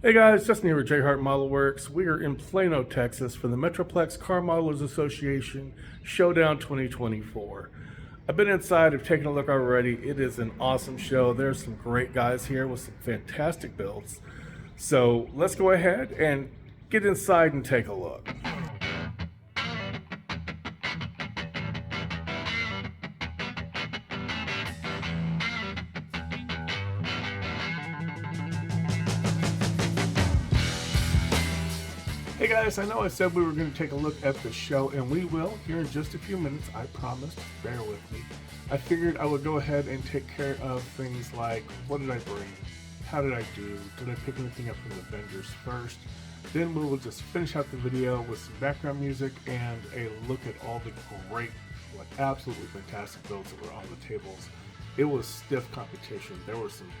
Hey guys, Justin here with JHart Modelworks. We are in Plano, Texas for the Metroplex Car Modelers Association Showdown 2024. I've been inside, I've taken a look already. It is an awesome show. There's some great guys here with some fantastic builds. So let's go ahead and get inside and take a look. Hey guys, I know I said we were going to take a look at the show, and we will here in just a few minutes, I promised. Bear with me. I figured I would go ahead and take care of things like, what did I bring? How did I do? Did I pick anything up from the vendors first? Then we will just finish out the video with some background music and a look at all the great, absolutely fantastic builds that were on the tables. It was stiff competition. There were some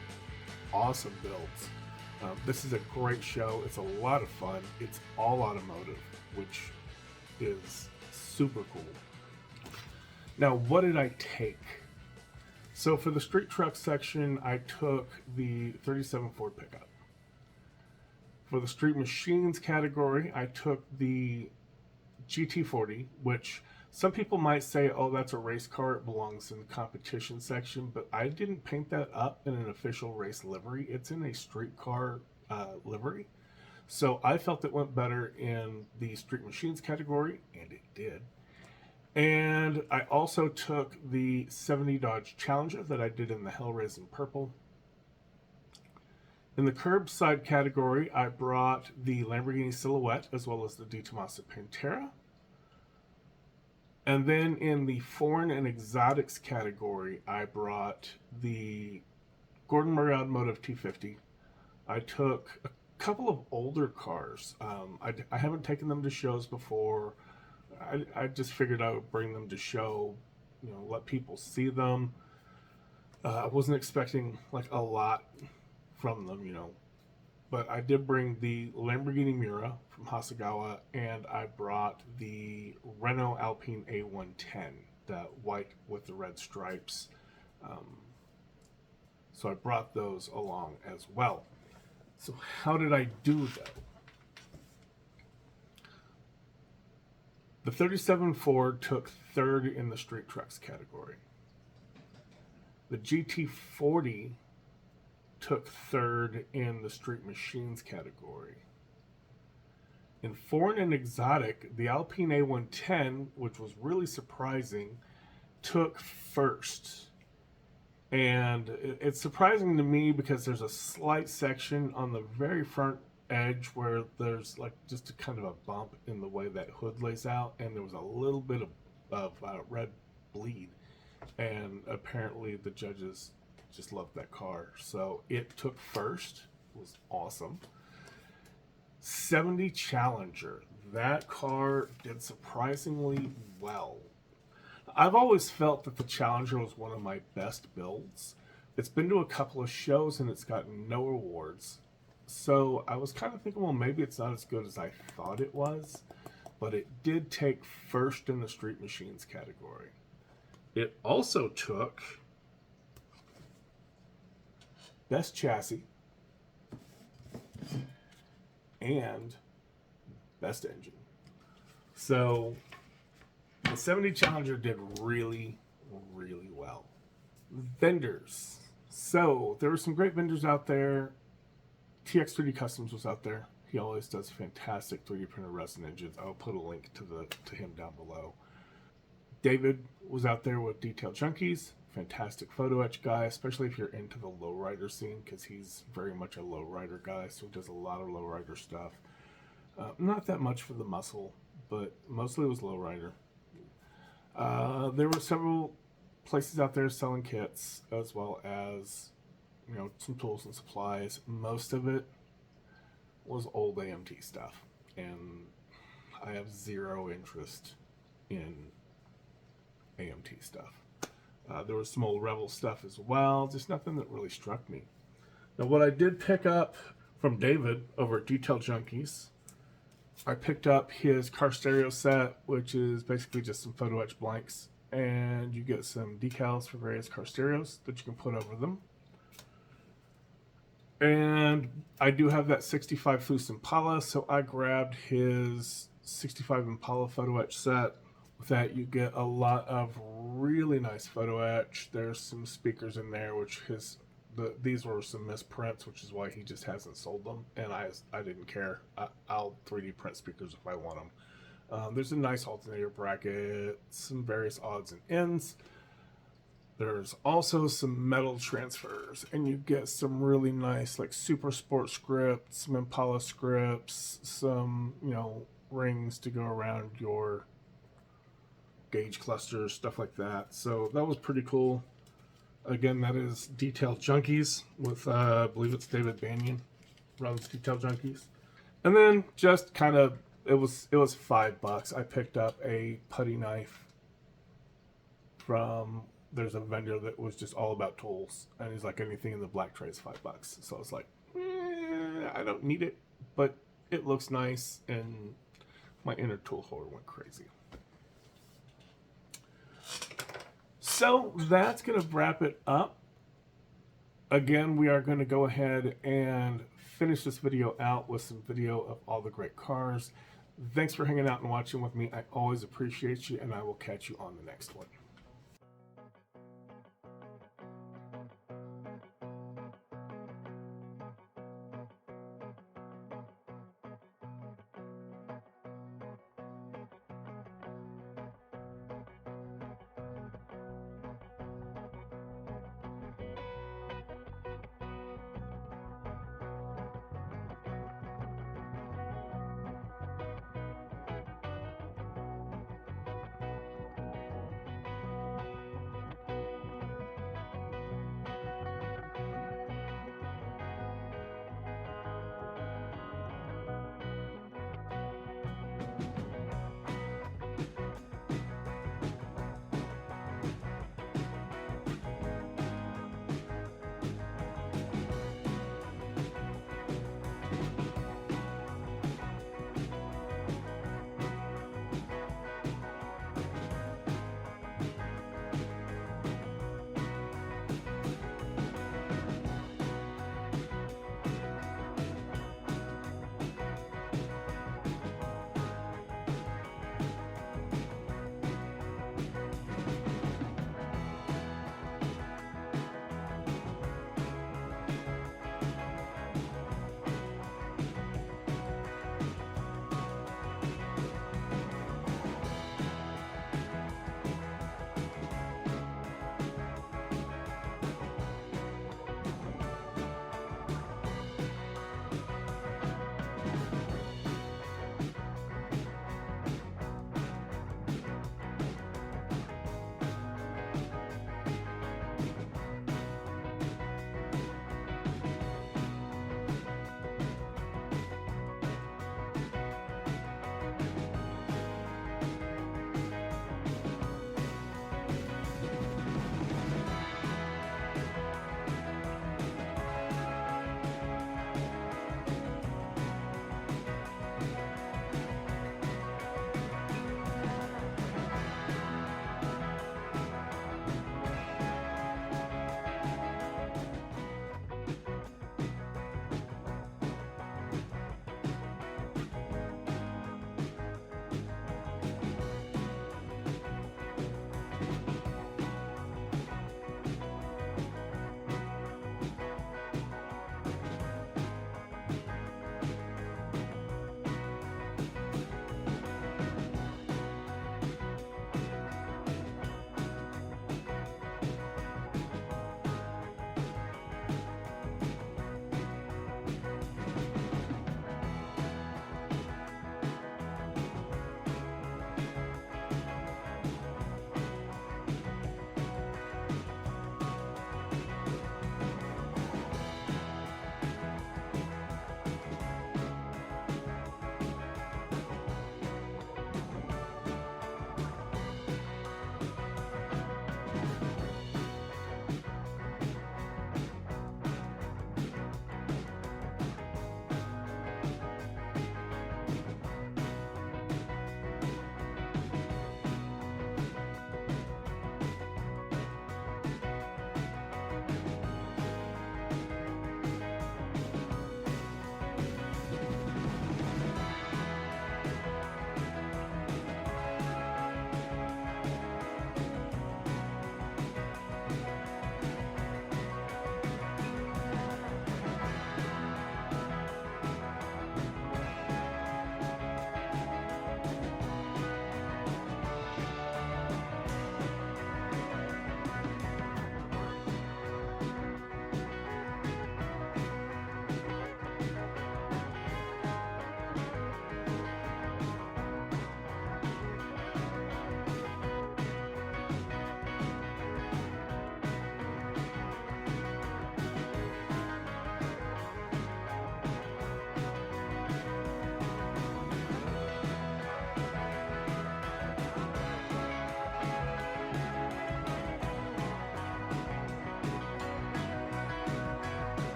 awesome builds. This is a great show. It's a lot of fun. It's all automotive, which is super cool. Now, what did I take? So for the street truck section, I took the 37 Ford pickup. For the street machines category, I took the GT40, which some people might say, oh, that's a race car, it belongs in the competition section, but I didn't paint that up in an official race livery. It's in a street car livery. So I felt it went better in the street machines category, and it did. And I also took the 70 Dodge Challenger that I did in the Hellraisin purple. In the curbside category, I brought the Lamborghini Silhouette as well as the De Tomaso Pantera. And then in the foreign and exotics category, I brought the Gordon Murad Motive T50. I took a couple of older cars. I haven't taken them to shows before. I just figured I would bring them to show, let people see them. I wasn't expecting like a lot from them, but I did bring the Lamborghini Miura from Hasegawa, and I brought the Renault Alpine A110, that white with the red stripes. So I brought those along as well. So how did I do though? The 37 Ford took third in the street trucks category. The GT40 took third in the street machines category. In foreign and exotic, the Alpine A110, which was really surprising, took first. And it's surprising to me because there's a slight section on the very front edge where there's like just a kind of a bump in the way that hood lays out, and there was a little bit of red bleed, and apparently the judges just loved that car, so it took first. It was awesome. 70 Challenger, that car did surprisingly well. I've always felt that the Challenger was one of my best builds. It's been to a couple of shows and it's gotten no awards, so I was kind of thinking, well, maybe it's not as good as I thought it was, but it did take first in the street machines category. It also took best chassis and best engine. So the 70 Challenger did really, really well. Vendors. So there were some great vendors out there. TX 3D Customs was out there. He always does fantastic 3D printer resin engines. I'll put a link to him down below. David was out there with Detail Junkies. Fantastic photo etch guy, especially if you're into the lowrider scene, because he's very much a lowrider guy, so he does a lot of lowrider stuff. Not that much for the muscle, but mostly it was lowrider. There were several places out there selling kits, as well as some tools and supplies. Most of it was old AMT stuff, and I have zero interest in AMT stuff. There was some old Rebel stuff as well, just nothing that really struck me. Now, what I did pick up from David over at Detail Junkies, I picked up his car stereo set, which is basically just some photo etch blanks, and you get some decals for various car stereos that you can put over them. And I do have that 65 Fus Impala, so I grabbed his 65 Impala photo etch set. With that, you get a lot of really nice photo etch. There's some speakers in there, which these were some misprints, which is why he just hasn't sold them. And I didn't care. I'll 3D print speakers if I want them. There's a nice alternator bracket, some various odds and ends. There's also some metal transfers, and you get some really nice, like, Super Sport scripts, some Impala scripts, some, rings to go around your gauge clusters, stuff like that. So that was pretty cool. Again, that is Detail Junkies with, I believe it's David Banyan runs Detail Junkies. And then just kind of, it was $5. I picked up a putty knife from, there's a vendor that was just all about tools, and he's like, anything in the black tray is $5. So I was like, I don't need it, but it looks nice, and my inner tool holder went crazy. So that's going to wrap it up. Again, we are going to go ahead and finish this video out with some video of all the great cars. Thanks for hanging out and watching with me. I always appreciate you, and I will catch you on the next one.